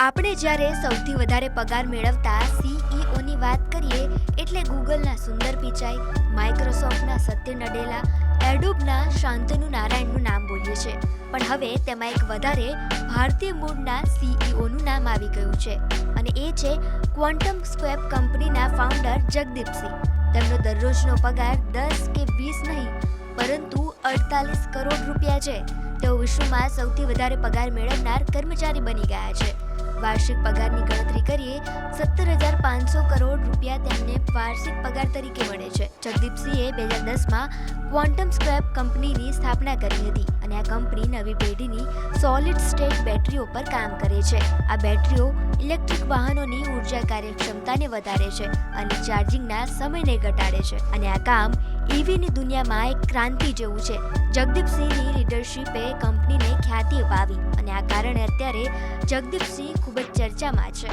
આપણે જ્યારે સૌથી વધારે પગાર મેળવતા સીઈઓની વાત કરીએ એટલે ગૂગલના સુંદર પિચાઈ, માઇક્રોસોફ્ટના સત્ય નડેલા, એડોબના શાંતનુ નારાયણનું નામ બોલીએ છીએ. પણ હવે તેમાં એક વધારે ભારતીય મૂળના સીઈઓનું નામ આવી ગયું છે અને એ છે ક્વોન્ટમ સ્ક્વેપ કંપનીના ફાઉન્ડર જગદીપસિંહ. તેમનો દરરોજનો પગાર 10 કે 20 નહીં પરંતુ 48 કરોડ રૂપિયા છે. તેઓ વિશ્વમાં સૌથી વધારે પગાર મેળવનાર કર્મચારી બની ગયા છે. વાર્ષિક પગારની ગણતરી કરીએ 17,500 કરોડ રૂપિયા તેમને વાર્ષિક પગાર તરીકે મળે છે. જગદીપસિંહે 2010માં ક્વોન્ટમ સ્ક્વેપ કંપનીની સ્થાપના કરી હતી અને આ કંપની નવી પેઢીની સોલિડ સ્ટેટ બેટરીઓ પર કામ કરે છે. આ બેટરીઓ ઇલેક્ટ્રિક વાહનોની ઉર્જા કાર્યક્ષમતાને વધારે છે અને ચાર્જિંગના સમયને ઘટાડે છે અને આ કામ ઈવીની દુનિયામાં એક ક્રાંતિ જેવું છે. જગદીપસિંહની લીડરશિપે કંપનીને ખ્યાતિ અપાવી અને આ કારણે અત્યારે જગદીપસિંહ ખૂબ જ ચર્ચામાં છે.